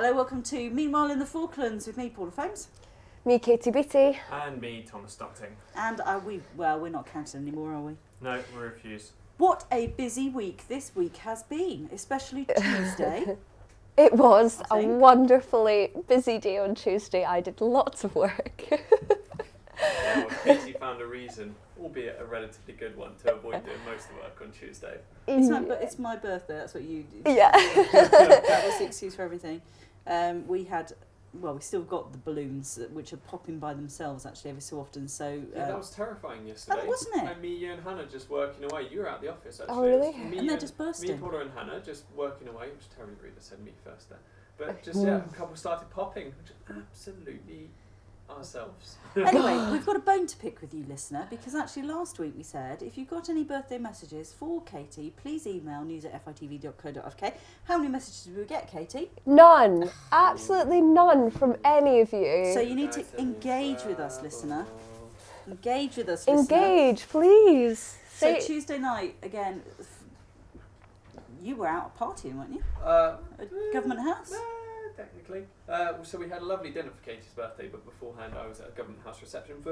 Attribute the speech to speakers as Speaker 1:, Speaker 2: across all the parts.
Speaker 1: Hello, welcome to Meanwhile in the Falklands with me, Paula Foams.
Speaker 2: Me, Caiti Beatty.
Speaker 3: And me, Thomas Stockting.
Speaker 1: And we're not counted anymore, are we?
Speaker 3: No, we refuse.
Speaker 1: What a busy week this week has been, especially Tuesday.
Speaker 2: It was a wonderfully busy day on Tuesday. I did lots of work.
Speaker 3: Yeah, well, Caiti found a reason, albeit a relatively good one, to avoid doing most of the work on Tuesday.
Speaker 1: It's my birthday, that's what you do.
Speaker 2: Yeah.
Speaker 1: That was the excuse for everything. We still got the balloons, which are popping by themselves actually every so often. So
Speaker 3: Yeah, that was terrifying yesterday.
Speaker 1: Oh, wasn't it?
Speaker 3: And me, you and Hannah just working away. You were out the office actually.
Speaker 2: Oh, really?
Speaker 1: And they're just bursting.
Speaker 3: Me, Paula and Hannah just working away, which is terribly rude, I said me first there. But just, a couple started popping, which is absolutely ourselves.
Speaker 1: Anyway, we've got a bone to pick with you, listener, because actually last week we said if you've got any birthday messages for Caiti, please email news@fitv.co.uk. How many messages did we get, Caiti?
Speaker 2: None. Absolutely none from any of you.
Speaker 1: So you need to engage with us, listener. Engage with us, listener.
Speaker 2: Engage, please.
Speaker 1: So Tuesday night, again, you were out partying, weren't you? At Government House?
Speaker 3: Technically. So we had a lovely dinner for Caiti's birthday, but beforehand I was at a Government House reception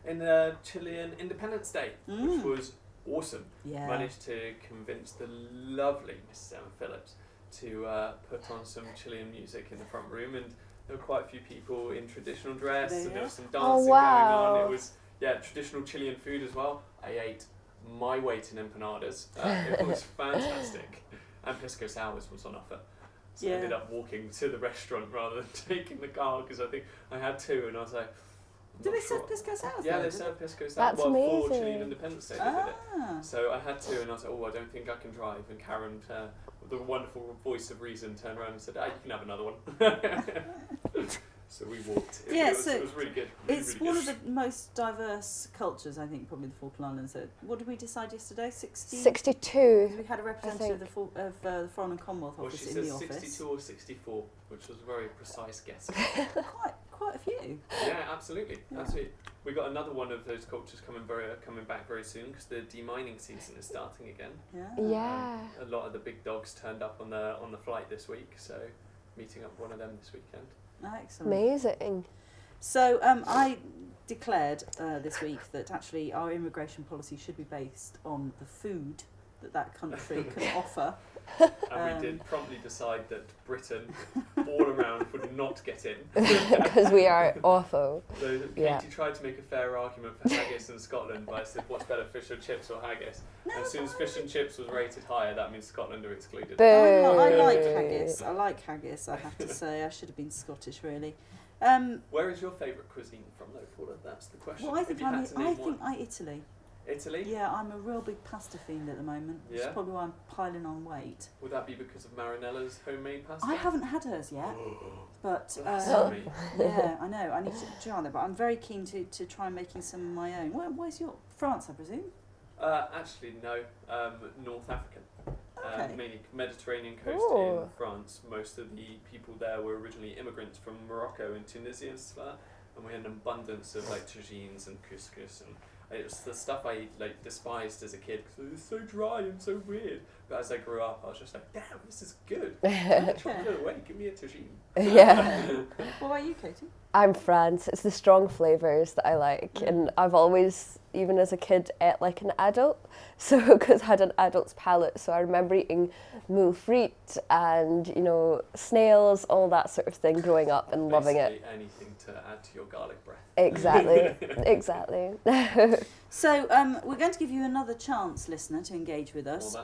Speaker 3: in Chilean Independence Day, which was awesome.
Speaker 1: Yeah.
Speaker 3: Managed to convince the lovely Mrs. Emma Phillips to put on some Chilean music in the front room, and there were quite a few people in traditional dress, and there was some dancing going on. It was traditional Chilean food as well. I ate my weight in empanadas. It was fantastic, and pisco sours was on offer. So I ended up walking to the restaurant rather than taking the car, because I think I had two, and I was like,
Speaker 1: Did they serve pisco sours?
Speaker 3: Yeah, they served pisco sours.
Speaker 2: That's
Speaker 3: for
Speaker 2: amazing.
Speaker 3: Chilean Independence Day, they did it. So I had two, and I was like, I don't think I can drive. And Karen, with the wonderful voice of reason, turned around and said, you can have another one. So we walked. It was really good.
Speaker 1: It's
Speaker 3: really
Speaker 1: one
Speaker 3: good.
Speaker 1: of the most diverse cultures, I think, probably the Falkland Islands. So what did we decide yesterday?
Speaker 2: 62.
Speaker 1: We had a representative of the Foreign and Commonwealth Office in the office.
Speaker 3: She said 62 or 64, which was a very precise guess.
Speaker 1: Quite a few.
Speaker 3: Yeah, absolutely. We got another one of those cultures coming back very soon, because the demining season is starting again.
Speaker 2: Yeah.
Speaker 3: A lot of the big dogs turned up on the flight this week, so meeting up with one of them this weekend.
Speaker 1: Excellent.
Speaker 2: Amazing.
Speaker 1: So I declared this week that actually our immigration policy should be based on the food that country can offer.
Speaker 3: And we did promptly decide that Britain, all around, would not get in.
Speaker 2: Because we are awful.
Speaker 3: So Caiti tried to make a fair argument for haggis in Scotland, but I said, what's better, fish and chips or haggis? And as soon as fish and chips was rated higher, that means Scotland are excluded.
Speaker 1: I like haggis. I have to say. I should have been Scottish, really.
Speaker 3: Where is your favourite cuisine from, though, Paula? That's the question.
Speaker 1: Well, I think Italy.
Speaker 3: Italy?
Speaker 1: Yeah, I'm a real big pasta fiend at the moment. Which is probably why I'm piling on weight.
Speaker 3: Would that be because of Marinella's homemade pasta?
Speaker 1: I haven't had hers yet, but yeah, I know. I need to try that, but I'm very keen to try making some of my own. Where's your France, I presume?
Speaker 3: Actually, no. North African.
Speaker 1: Okay.
Speaker 3: Mainly Mediterranean coast in France. Most of the people there were originally immigrants from Morocco and Tunisia and stuff like that. And we had an abundance of tagines and couscous, and it was the stuff I despised as a kid because it was so dry and so weird. But as I grew up, I was just like, damn, this is good. Chocolate away, give me a tagine.
Speaker 2: Yeah.
Speaker 1: What about you, Caiti?
Speaker 2: I'm France. It's the strong flavours that I like, and I've always, even as a kid, ate like an adult. So because I had an adult's palate, so I remember eating moules frites and snails, all that sort of thing, growing up and loving it.
Speaker 3: Anything to add to your garlic breath.
Speaker 2: Exactly, exactly.
Speaker 1: So we're going to give you another chance, listener, to engage with us.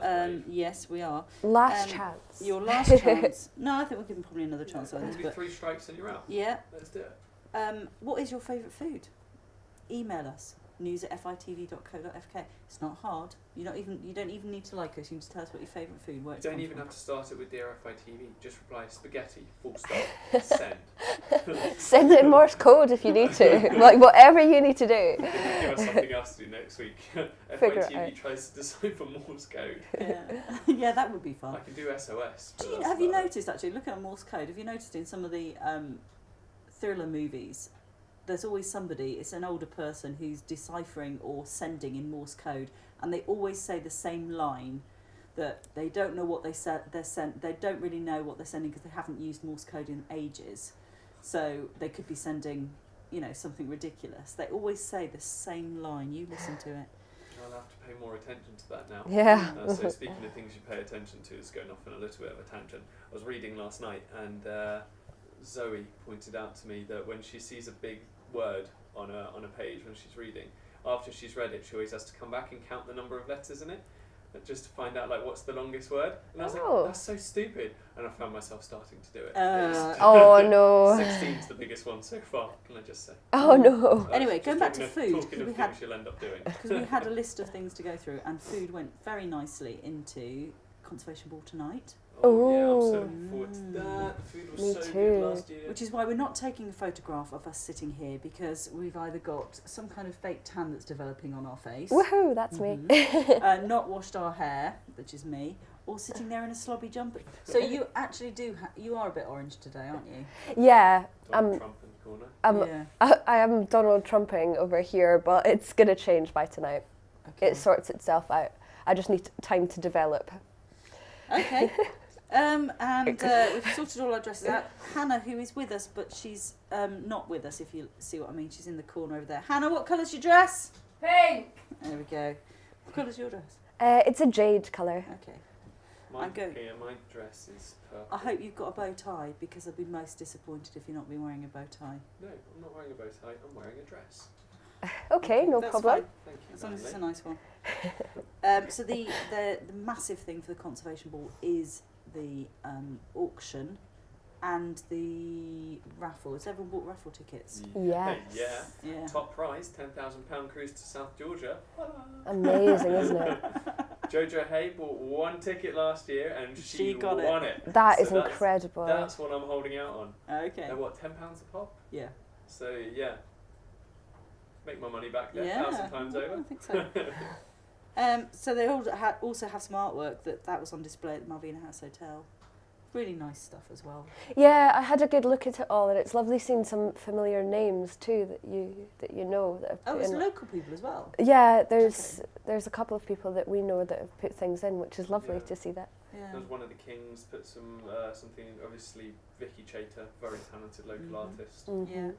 Speaker 1: Yes, we are.
Speaker 2: Last chance.
Speaker 1: Your last chance. No, I think we'll give them probably another chance on this.
Speaker 3: But 3 strikes and you're out.
Speaker 1: Yeah.
Speaker 3: Let's do it.
Speaker 1: What is your favourite food? Email us, news@fitv.co.uk. It's not hard. You don't even need to like us. You can just tell us what your favourite food was.
Speaker 3: You don't even have to start it with Dear FITV. Just reply spaghetti, full stop, send.
Speaker 2: Send in Morse code if you need to. Like whatever you need to do.
Speaker 3: Give us something else to do next week. FITV tries to decipher Morse code.
Speaker 1: Yeah, that would be fun.
Speaker 3: I can do SOS.
Speaker 1: Have you noticed, actually, looking at Morse code, have you noticed in some of the thriller movies, there's always somebody, it's an older person who's deciphering or sending in Morse code, and they always say the same line. that they don't know what they don't really know what they're sending because they haven't used Morse code in ages. So they could be sending, something ridiculous. They always say the same line. You listen to it.
Speaker 3: I'll have to pay more attention to that now.
Speaker 2: Yeah.
Speaker 3: So speaking of things you pay attention to, it's going off on a little bit of a tangent. I was reading last night and Zoe pointed out to me that when she sees a big word on a page when she's reading, after she's read it, she always has to come back and count the number of letters in it, just to find out what's the longest word. And I was like, that's so stupid. And I found myself starting to do it.
Speaker 2: Oh no.
Speaker 3: 16's the biggest one so far, can I just say?
Speaker 2: Oh no.
Speaker 1: Anyway, going back to food,
Speaker 3: talking of things you'll end up doing.
Speaker 1: Because we had a list of things to go through, and food went very nicely into Conservation Ball tonight.
Speaker 3: Oh yeah, I'm so looking forward to that. The food was so good last year.
Speaker 1: Which is why we're not taking a photograph of us sitting here, because we've either got some kind of fake tan that's developing on our face.
Speaker 2: Woohoo, that's me.
Speaker 1: Not washed our hair, which is me, or sitting there in a slobby jumper. So you actually you are a bit orange today, aren't you?
Speaker 2: Yeah.
Speaker 3: Donald Trump in the corner.
Speaker 2: I am Donald Trumping over here, but it's going to change by tonight.
Speaker 1: Okay.
Speaker 2: It sorts itself out. I just need time to develop.
Speaker 1: Okay. And we've sorted all our dresses out. Hannah, who is with us, but she's not with us, if you see what I mean. She's in the corner over there. Hannah, what colour's your dress?
Speaker 4: Pink!
Speaker 1: There we go. What colour's your dress?
Speaker 2: It's a jade colour.
Speaker 1: Okay.
Speaker 3: My dress is purple.
Speaker 1: I hope you've got a bow tie, because I'll be most disappointed if you're not been wearing a bow tie.
Speaker 3: No, I'm not wearing a bow tie. I'm wearing a dress.
Speaker 2: Okay, no
Speaker 1: That's
Speaker 2: problem.
Speaker 1: fine.
Speaker 3: Thank you.
Speaker 1: As long as it's a
Speaker 3: Manly.
Speaker 1: nice one. So the massive thing for the Conservation Ball is the auction and the raffle. Has everyone bought raffle tickets?
Speaker 2: Yes.
Speaker 3: Yeah. Top prize, £10,000 cruise to South Georgia.
Speaker 2: Amazing, isn't it?
Speaker 3: Jojo Hay bought one ticket last year and she
Speaker 1: got
Speaker 3: won it.
Speaker 2: That is incredible.
Speaker 3: That's what I'm holding out on.
Speaker 1: Okay.
Speaker 3: They're what, £10 a pop?
Speaker 1: Yeah.
Speaker 3: So yeah, make my money back there 1,000 times
Speaker 1: I
Speaker 3: over.
Speaker 1: think so. So they also have some artwork that was on display at the Malvina House Hotel. Really nice stuff as well.
Speaker 2: Yeah, I had a good look at it all, and it's lovely seeing some familiar names too that you know that have put
Speaker 1: it's
Speaker 2: in.
Speaker 1: local people as well.
Speaker 2: Yeah, there's a couple of people that we know that have put things in, which is lovely to see that.
Speaker 1: Yeah.
Speaker 3: There's one of the Kings put something. Obviously, Vicky Chater, very talented local artist.
Speaker 1: Yeah.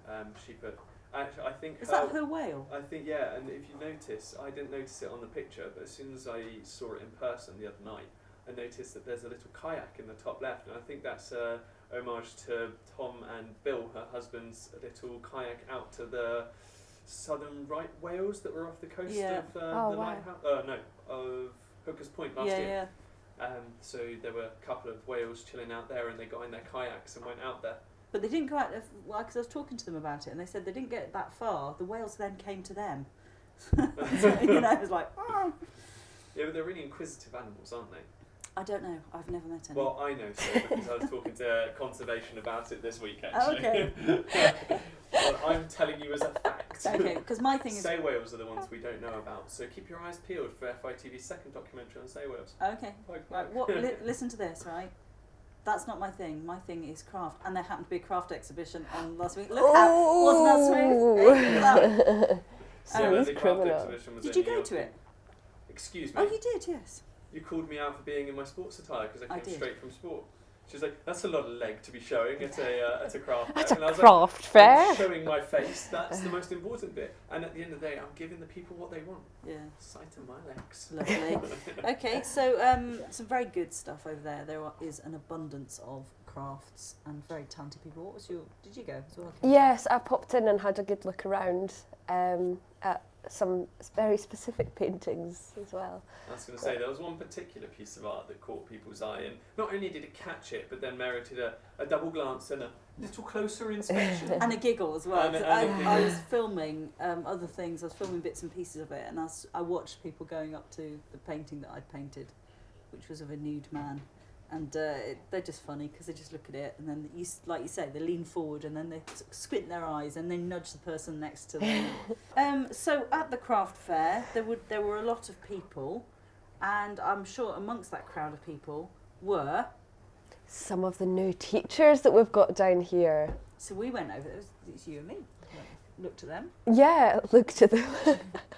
Speaker 3: She put. Actually, I think.
Speaker 1: Is that her whale?
Speaker 3: I think and if you notice, I didn't notice it on the picture, but as soon as I saw it in person the other night, I noticed that there's a little kayak in the top left, and I think that's homage to Tom and Bill, her husband's little kayak out to the southern right Wales that were off the coast of the lighthouse. Of Hooker's Point last year. Yeah. So there were a couple of whales chilling out there, and they got in their kayaks and went out there.
Speaker 1: But they didn't go out, because I was talking to them about it, and they said they didn't get that far. The whales then came to them. So, it was like, oh.
Speaker 3: Yeah, but they're really inquisitive animals, aren't they?
Speaker 1: I don't know. I've never met any.
Speaker 3: Well, I know so, because I was talking to Conservation about it this week, actually.
Speaker 1: Oh, okay.
Speaker 3: Well, I'm telling you as a fact.
Speaker 1: Okay, because my thing is...
Speaker 3: Sei whales are the ones we don't know about, so keep your eyes peeled for FITV's second documentary on sei whales.
Speaker 1: Okay, right, listen to this, right? That's not my thing. My thing is craft, and there happened to be a craft exhibition on last week. Look how wasn't that smooth?
Speaker 3: So the craft exhibition was.
Speaker 1: Did you go to it?
Speaker 3: Excuse me.
Speaker 1: Oh, you did, yes.
Speaker 3: You called me out for being in my sports attire because I came straight from sport. She was like, "That's a lot of leg to be showing at a craft fair."
Speaker 2: At a
Speaker 3: and I was
Speaker 2: craft fair.
Speaker 3: I'm showing my face. That's the most important bit. And at the end of the day, I'm giving the people what they want.
Speaker 1: Yeah.
Speaker 3: Sight of my legs.
Speaker 1: Lovely. Okay, so some very good stuff over there. There is an abundance of crafts and very talented people. What was did you go as well?
Speaker 2: Yes, I popped in and had a good look around at some very specific paintings as well.
Speaker 3: I was going to say, there was one particular piece of art that caught people's eye, and not only did it catch it, but then merited a double glance and a little closer inspection.
Speaker 1: And a giggle as well.
Speaker 3: And
Speaker 1: I was filming other things. I was filming bits and pieces of it, and I watched people going up to the painting that I'd painted, which was of a nude man. And they're just funny because they just look at it, and then like you say, they lean forward and then they squint their eyes and they nudge the person next to them. So at the craft fair, there were a lot of people, and I'm sure amongst that crowd of people were
Speaker 2: some of the new teachers that we've got down here.
Speaker 1: So we went over. It was you and me. looked at them.
Speaker 2: Yeah, looked at them.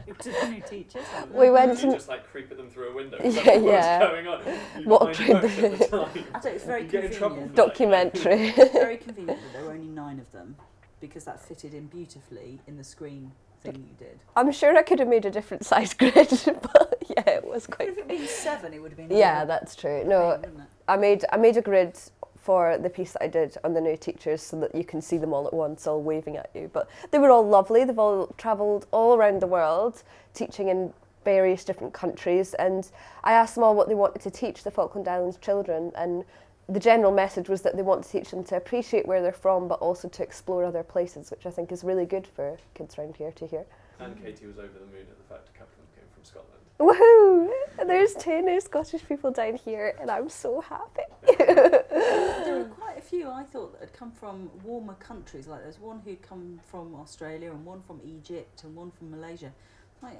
Speaker 1: Looked at the new teachers.
Speaker 2: We went
Speaker 3: Did you
Speaker 2: to...
Speaker 3: just like creep at them through a window?
Speaker 2: Yeah.
Speaker 3: What's going on? You
Speaker 2: Walked
Speaker 3: behind
Speaker 2: through
Speaker 3: the bush at the time.
Speaker 1: I don't, it's very
Speaker 3: You get in trouble
Speaker 1: convenient.
Speaker 3: for that.
Speaker 2: Documentary.
Speaker 1: Very convenient that there were only 9 of them, because that fitted in beautifully in the screen thing you did.
Speaker 2: I'm sure I could have made a different size grid, but yeah, it was quite...
Speaker 1: If it had been 7, it would have been.
Speaker 2: Yeah, that's true. No, I made a grid for the piece that I did on the new teachers so that you can see them all at once, all waving at you. But they were all lovely. They've all travelled all around the world, teaching in various different countries. And I asked them all what they wanted to teach the Falkland Islands children. And the general message was that they want to teach them to appreciate where they're from, but also to explore other places, which I think is really good for kids around here to hear.
Speaker 3: And Caiti was over the moon at the fact a couple of them came from Scotland.
Speaker 2: Woohoo! There's 2 new Scottish people down here, and I'm so happy.
Speaker 1: There were quite a few I thought that had come from warmer countries. Like there's one who'd come from Australia, and one from Egypt, and one from Malaysia.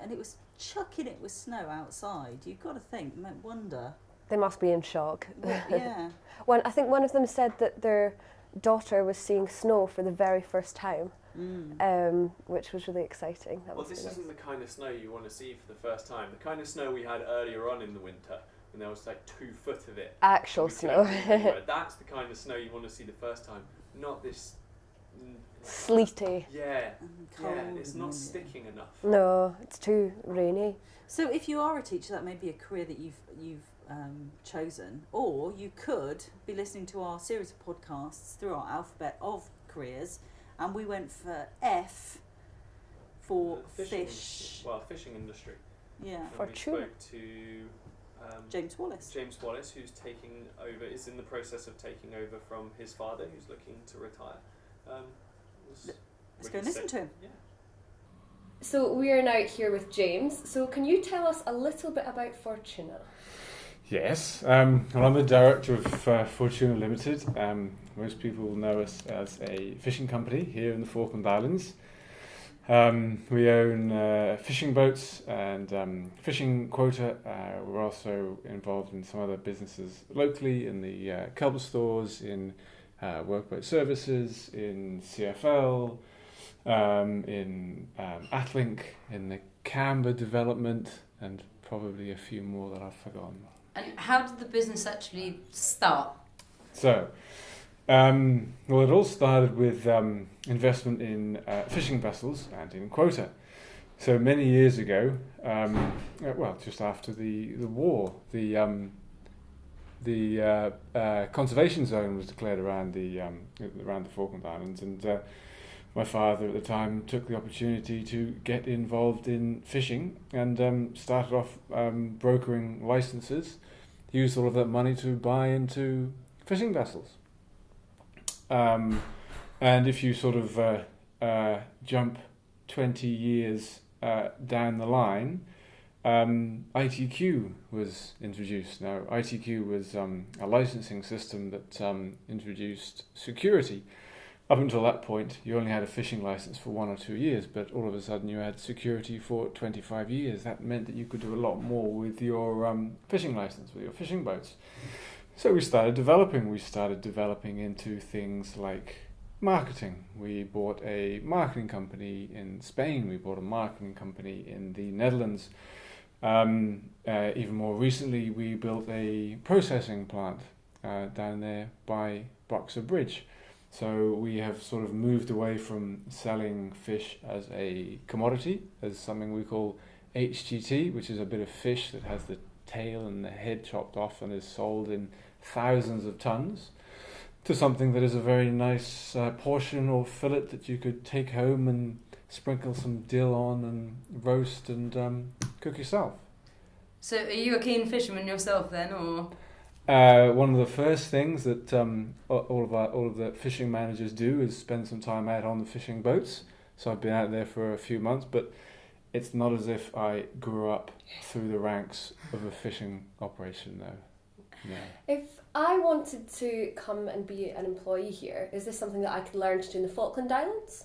Speaker 1: And it was chucking it with snow outside. You've got to think, wonder.
Speaker 2: They must be in shock.
Speaker 1: Yeah.
Speaker 2: I think one of them said that their daughter was seeing snow for the very first time, which was really exciting.
Speaker 3: Well, this isn't the kind of snow you want to see for the first time. The kind of snow we had earlier on in the winter, when there was like 2 foot of it.
Speaker 2: Actual snow.
Speaker 3: That's the kind of snow you want to see the first time, not this...
Speaker 2: Sleety.
Speaker 3: Yeah,
Speaker 1: Cold
Speaker 3: it's not sticking enough.
Speaker 2: No, it's too rainy.
Speaker 1: So if you are a teacher, that may be a career that you've chosen, or you could be listening to our series of podcasts through our alphabet of careers, and we went for F for fish.
Speaker 3: Fishing industry.
Speaker 1: Yeah.
Speaker 3: And
Speaker 2: For
Speaker 3: we
Speaker 2: tuna.
Speaker 3: spoke to
Speaker 1: James Wallace.
Speaker 3: James Wallace, who's taking over, is in the process of taking over from his father, who's looking to retire.
Speaker 1: Let's go and listen to him.
Speaker 3: Yeah.
Speaker 2: So we are now here with James. So can you tell us a little bit about Fortuna?
Speaker 4: Yes, well, I'm the director of Fortuna Limited. Most people will know us as a fishing company here in the Falkland Islands. We own fishing boats and fishing quota. We're also involved in some other businesses locally in the Kelber stores, in workboat services, in CFL, in Atlink, in the Canberra development, and probably a few more that I've forgotten.
Speaker 5: And how did the business actually start?
Speaker 4: So, well, it all started with investment in fishing vessels and in quota. So many years ago, just after the war, the conservation zone was declared around the Falkland Islands, and my father at the time took the opportunity to get involved in fishing and started off brokering licenses. He used all of that money to buy into fishing vessels. And if you sort of jump 20 years down the line, ITQ was introduced. Now, ITQ was a licensing system that introduced security. Up until that point, you only had a fishing license for 1 or 2 years, but all of a sudden you had security for 25 years. That meant that you could do a lot more with your fishing license, with your fishing boats. So we started developing. We started developing into things like marketing. We bought a marketing company in Spain. We bought a marketing company in the Netherlands. Even more recently, we built a processing plant down there by Boxer Bridge. So we have sort of moved away from selling fish as a commodity, as something we call HGT, which is a bit of fish that has the tail and the head chopped off and is sold in thousands of tons, to something that is a very nice portion or fillet that you could take home and sprinkle some dill on and roast and cook yourself.
Speaker 5: So are you a keen fisherman yourself then, or...?
Speaker 4: One of the first things that all of the fishing managers do is spend some time out on the fishing boats. So I've been out there for a few months, but it's not as if I grew up through the ranks of a fishing operation, though. No.
Speaker 2: If I wanted to come and be an employee here, is this something that I could learn to do in the Falkland Islands?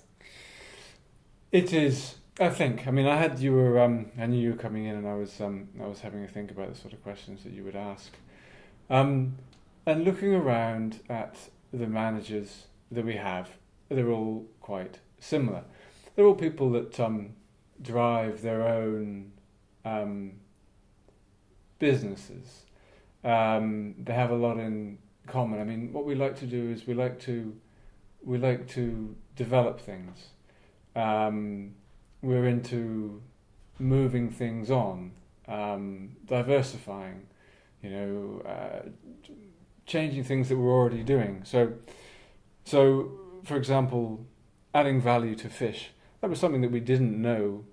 Speaker 4: It is, I think. I mean, I knew you were coming in, and I was having a think about the sort of questions that you would ask. And looking around at the managers that we have, they're all quite similar. they're all people that drive their own businesses. They have a lot in common. I mean, what we like to do is we like to develop things. We're into moving things on, diversifying, changing things that we're already doing. So, for example, adding value to fish. That was something that we didn't know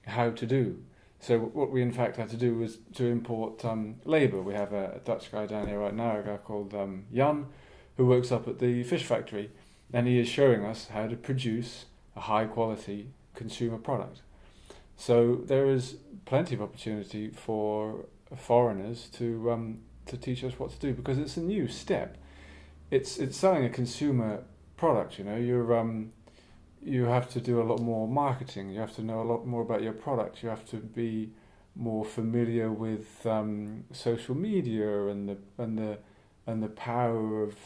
Speaker 4: how to do. So what we in fact had to do was to import labour. We have a Dutch guy down here right now, a guy called Jan, who works up at the fish factory, and he is showing us how to produce a high quality consumer product. So there is plenty of opportunity for foreigners to teach us what to do, because it's a new step. It's selling a consumer product. You have to do a lot more marketing. You have to know a lot more about your product. You have to be more familiar with social media and the power of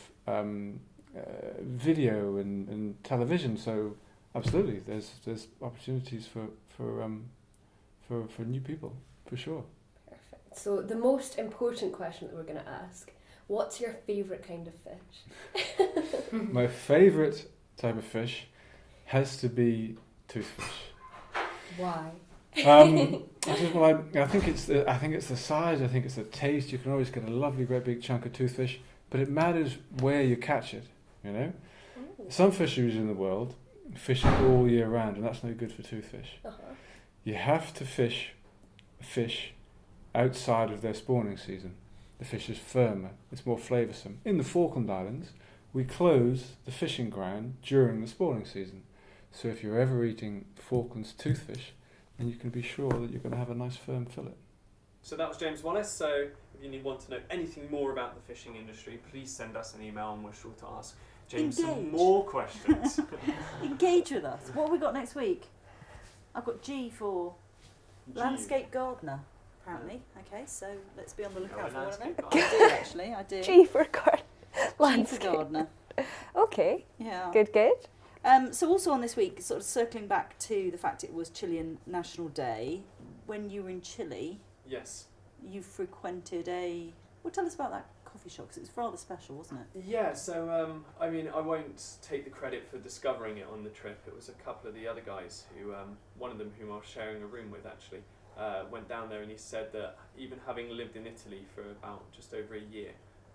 Speaker 4: video and television. So absolutely, there's opportunities for new people, for sure.
Speaker 2: Perfect. So the most important question that we're going to ask: what's your favourite kind of fish?
Speaker 4: My favourite type of fish has to be toothfish.
Speaker 2: Why?
Speaker 4: I think it's the size. I think it's the taste. You can always get a lovely, great big chunk of toothfish, but it matters where you catch it.
Speaker 2: Ooh.
Speaker 4: Some fisheries in the world fish all year round, and that's no good for toothfish.
Speaker 2: Uh-huh.
Speaker 4: You have to fish outside of their spawning season. The fish is firmer. It's more flavoursome. In the Falkland Islands, we close the fishing ground during the spawning season. So if you're ever eating Falklands toothfish, then you can be sure that you're going to have a nice firm fillet.
Speaker 3: So that was James Wallace. So if you want to know anything more about the fishing industry, please send us an email and we're sure to ask James some more questions.
Speaker 1: Engage with us. What have we got next week? I've got G for landscape gardener, apparently. Okay, so let's be on the lookout for one of them. I do, actually. I do.
Speaker 2: G for
Speaker 1: Landscape gardener.
Speaker 2: Okay.
Speaker 1: Yeah.
Speaker 2: Good.
Speaker 1: So also on this week, sort of circling back to the fact it was Chilean National Day, when you were in Chile,
Speaker 3: Yes.
Speaker 1: you frequented tell us about that coffee shop, because it was rather special, wasn't it?
Speaker 3: Yeah, so I won't take the credit for discovering it on the trip. It was a couple of the other guys who, one of them whom I was sharing a room with actually, went down there, and he said that even having lived in Italy for about just over a year,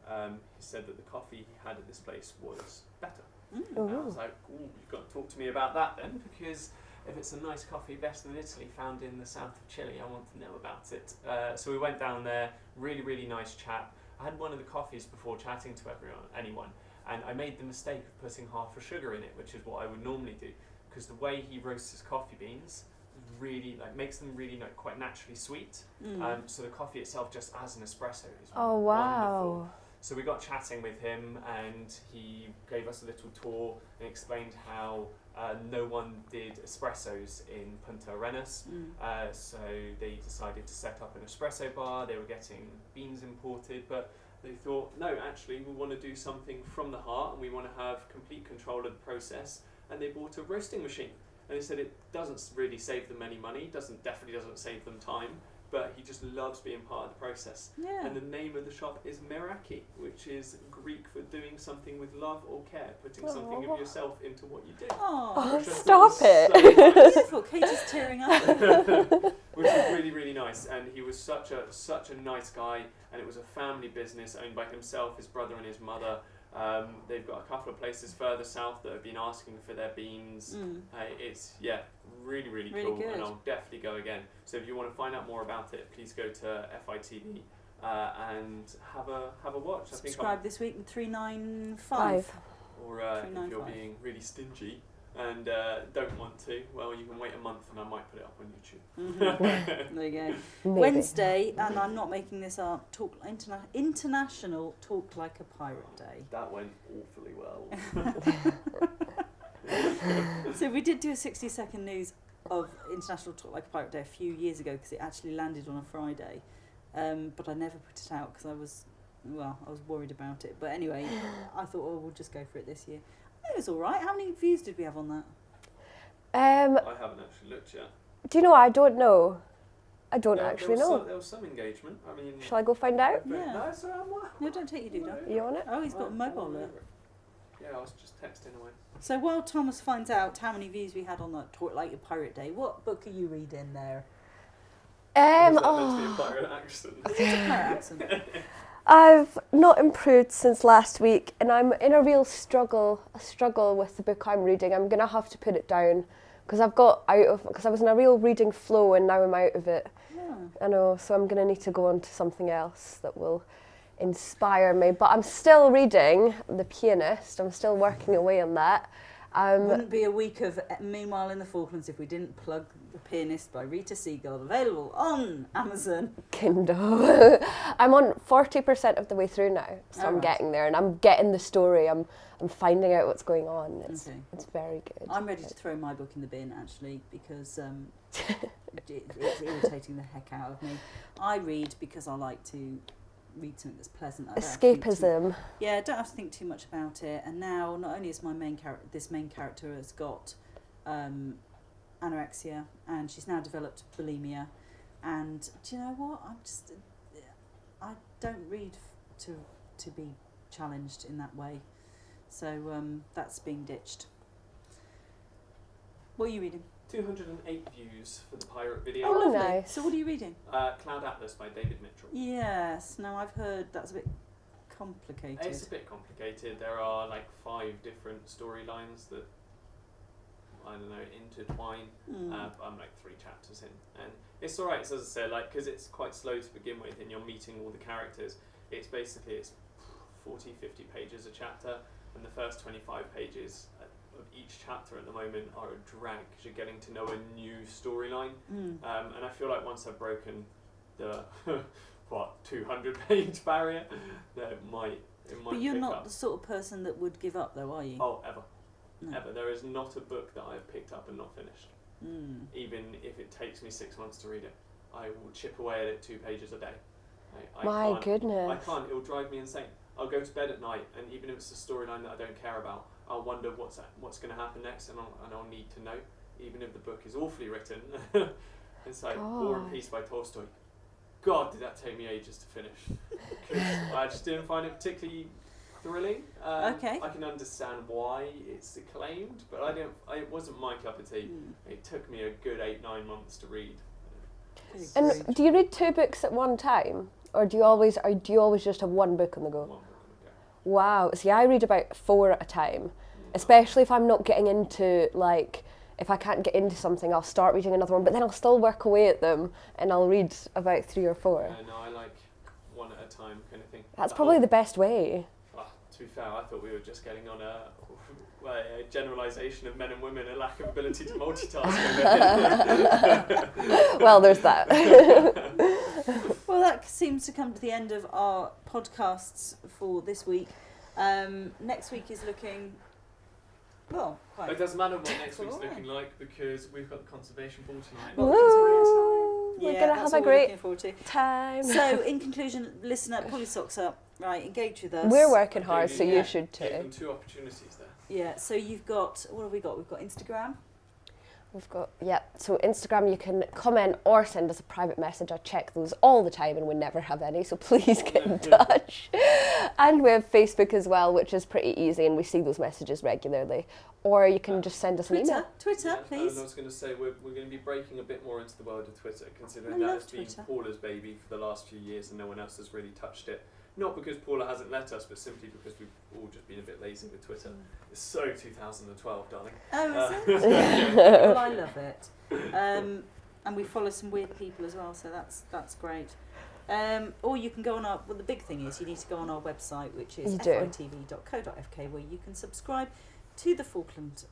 Speaker 3: he said that the coffee he had at this place was better. And I was like, ooh, you've got to talk to me about that then, because if it's a nice coffee best in Italy found in the south of Chile, I want to know about it. So we went down there, really, really nice chap. I had one of the coffees before chatting to anyone, and I made the mistake of putting half a sugar in it, which is what I would normally do, because the way he roasts his coffee beans really makes them really quite naturally sweet. So the coffee itself, just as an espresso, is wonderful. So we got chatting with him, and he gave us a little tour and explained how no one did espressos in Punta Arenas. So they decided to set up an espresso bar. They were getting beans imported, but they thought, no, actually, we want to do something from the heart, and we want to have complete control of the process. And they bought a roasting machine. And they said it doesn't really save them any money, definitely doesn't save them time, but he just loves being part of the process. Yeah. And the name of the shop is Meraki, which is Greek for doing something with love or care, putting something of yourself into what you do.
Speaker 2: Oh, stop it!
Speaker 3: So nice.
Speaker 1: Beautiful. Katie's tearing up.
Speaker 3: Which was really, really nice. And he was such a nice guy. And it was a family business owned by himself, his brother, and his mother. They've got a couple of places further south that have been asking for their beans. It's really, really cool,
Speaker 1: good.
Speaker 3: and I'll definitely go again. So if you want to find out more about it, please go to FITV and have a watch.
Speaker 1: Subscribe this week with $3.95.
Speaker 3: Or if you're being really stingy and don't want to, well, you can wait a month and I might put it up on YouTube.
Speaker 1: There you go.
Speaker 2: Maybe.
Speaker 1: Wednesday, and I'm not making this up, International Talk Like a Pirate Day.
Speaker 3: That went awfully well.
Speaker 1: So we did do a 60-second news of International Talk Like a Pirate Day a few years ago, because it actually landed on a Friday, but I never put it out because I was worried about it. But anyway, I thought, we'll just go for it this year. It was all right. How many views did we have on
Speaker 3: I haven't actually looked yet.
Speaker 2: Do you know? I don't know. I don't
Speaker 3: There
Speaker 2: actually
Speaker 3: was
Speaker 2: know.
Speaker 3: There was some engagement. I mean,
Speaker 2: Shall I go find out?
Speaker 1: Yeah.
Speaker 3: No, it's all right.
Speaker 1: No, don't take your doodah.
Speaker 2: You on it?
Speaker 1: Oh, he's got a mobile there.
Speaker 3: Yeah, I was just texting away.
Speaker 1: So while Thomas finds out how many views we had on that Like Your Pirate Day, what book are you reading there?
Speaker 3: Was that meant to be a pirate accent?
Speaker 1: It's a pirate accent.
Speaker 2: I've not improved since last week, and I'm in a real struggle with the book I'm reading. I'm gonna have to put it down because I was in a real reading flow, and now I'm out of it.
Speaker 1: Yeah.
Speaker 2: I know, so I'm gonna need to go on to something else that will inspire me. But I'm still reading The Pianist. I'm still working away on that.
Speaker 1: Wouldn't be a week of Meanwhile in the Falklands if we didn't plug The Pianist by Rita Seagull, available on Amazon
Speaker 2: Kindle. I'm on 40% of the way through now, so I'm
Speaker 1: Alright.
Speaker 2: getting there, and I'm getting the story. I'm finding out what's going on. It's very good.
Speaker 1: I'm ready to throw my book in the bin actually because it's irritating the heck out of me. I read because I like to read something that's pleasant. I don't have to think
Speaker 2: Escapism.
Speaker 1: I don't have to think too much about it. And now, not only is my this main character has got anorexia, and she's now developed bulimia. And do you know what? I don't read to be challenged in that way. So that's being ditched. What are you reading?
Speaker 3: 208 views for the pirate video.
Speaker 2: Oh,
Speaker 1: lovely.
Speaker 2: nice.
Speaker 1: So what are you reading?
Speaker 3: Cloud Atlas by David Mitchell.
Speaker 1: Yes. Now I've heard that's a bit complicated.
Speaker 3: It's a bit complicated. There are like 5 different storylines that, I don't know, intertwine. I'm like 3 chapters in, and it's alright. As I say, like, because it's quite slow to begin with, and you're meeting all the characters. It's 40, 50 pages a chapter, and the first 25 pages of each chapter at the moment are a drag because you're getting to know a new storyline. And I feel like once I've broken the 200-page barrier, that it might.
Speaker 1: But you're
Speaker 3: pick
Speaker 1: not
Speaker 3: up.
Speaker 1: the sort of person that would give up, though, are you?
Speaker 3: Oh, ever.
Speaker 1: No.
Speaker 3: Ever. There is not a book that I have picked up and not finished. Even if it takes me 6 months to read it, I will chip away at it 2 pages a day.
Speaker 2: My goodness.
Speaker 3: I can't. It'll drive me insane. I'll go to bed at night, and even if it's a storyline that I don't care about, I'll wonder what's going to happen next, and I'll need to know, even if the book is awfully written. It's like War and Peace by Tolstoy. God, did that take me ages to finish? Because I just didn't find it particularly thrilling.
Speaker 1: Okay.
Speaker 3: I can understand why it's acclaimed, but it wasn't my cup of tea. It took me a good 8-9 months to read.
Speaker 2: And do you read 2 books at one time, or do you always just have one book on the go?
Speaker 3: One book on the go.
Speaker 2: Wow. See, I read about 4 at a time, especially if I'm not getting into, like, if I can't get into something, I'll start reading another one, but then I'll still work away at them, and I'll read about 3 or 4.
Speaker 3: No, I like one at a time kind of thing.
Speaker 2: That's probably the best way.
Speaker 3: To be fair, I thought we were just getting on a generalisation of men and women, a lack of ability to multitask.
Speaker 2: Well, there's that.
Speaker 1: Well, that seems to come to the end of our podcasts for this week. Next week is looking, well, quite...
Speaker 3: It doesn't matter what next week's
Speaker 1: Alright.
Speaker 3: looking like because we've got the conservation ball tonight.
Speaker 2: Woo! We're
Speaker 1: Yeah,
Speaker 2: going to
Speaker 1: that's
Speaker 2: have a
Speaker 1: what we're
Speaker 2: great
Speaker 1: looking forward to.
Speaker 2: time.
Speaker 1: So, in conclusion, listen up, pull your socks up, right, engage with us.
Speaker 2: We're working hard,
Speaker 3: Okay,
Speaker 2: so
Speaker 3: yeah.
Speaker 2: you should
Speaker 3: Gave
Speaker 2: too.
Speaker 3: them 2 opportunities there.
Speaker 1: Yeah, so you've got, what have we got? We've got Instagram.
Speaker 2: We've got, so Instagram, you can comment or send us a private message. I check those all the time and we never have any, so please get in touch. And we have Facebook as well, which is pretty easy, and we see those messages regularly. Or you can just send us an email.
Speaker 1: Twitter,
Speaker 3: Yeah,
Speaker 1: please.
Speaker 3: and I was going to say, we're going to be breaking a bit more into the world of Twitter, considering
Speaker 1: I
Speaker 3: that
Speaker 1: love
Speaker 3: has been
Speaker 1: Twitter.
Speaker 3: Paula's baby for the last few years and no one else has really touched it. Not because Paula hasn't let us, but simply because we've all just been a bit lazy with Twitter. It's so 2012, darling.
Speaker 1: Oh, is it? Well, I love it. And we follow some weird people as well, so that's great. Or you can go on the big thing is you need to go on our website, which is FITV.co.uk, where you can subscribe to the Falkland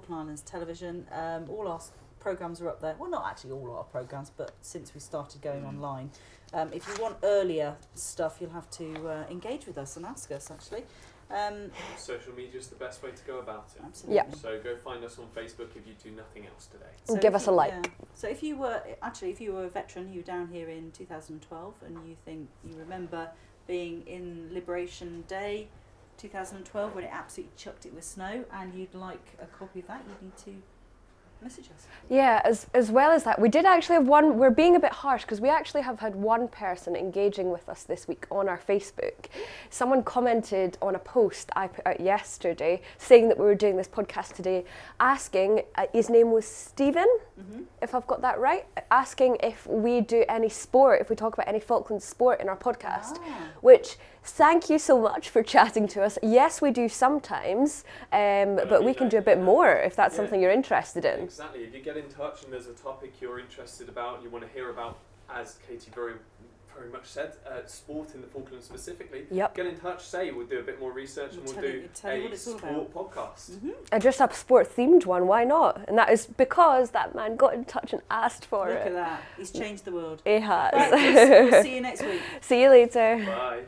Speaker 1: Islands television. All our programmes are up there. Well, not actually all our programmes, but since we started going online. If you want earlier stuff, you'll have to engage with us and ask us, actually.
Speaker 3: Social media is the best way to go about it.
Speaker 1: Absolutely.
Speaker 2: Yep.
Speaker 3: So go find us on Facebook if you do nothing else today.
Speaker 2: And give
Speaker 1: if
Speaker 2: us a
Speaker 1: you-
Speaker 2: like.
Speaker 1: yeah. So if you were a veteran, you were down here in 2012, and you remember being in Liberation Day 2012 when it absolutely chucked it with snow, and you'd like a copy of that, you need to message us.
Speaker 2: Yeah, as well as that, we did actually have one, we're being a bit harsh because we actually have had one person engaging with us this week on our Facebook. Someone commented on a post I put out yesterday saying that we were doing this podcast today, asking, his name was Stephen, if I've got that right, asking if we do any sport, if we talk about any Falklands sport in our podcast, which, thank you so much for chatting to us. Yes, we do sometimes, but we can do a bit more if that's something you're interested in.
Speaker 3: Exactly. If you get in touch and there's a topic you're interested about, you want to hear about, as Caiti very much said, sport in the Falklands specifically,
Speaker 2: Yep.
Speaker 3: get in touch, say we'll do a bit more research and we'll do a sport podcast.
Speaker 2: A dress-up sport-themed one, why not? And that is because that man got in touch and asked for
Speaker 1: Look
Speaker 2: it.
Speaker 1: at that. He's changed the world.
Speaker 2: He has.
Speaker 1: Right, we'll see you next week.
Speaker 2: See you later.
Speaker 3: Bye.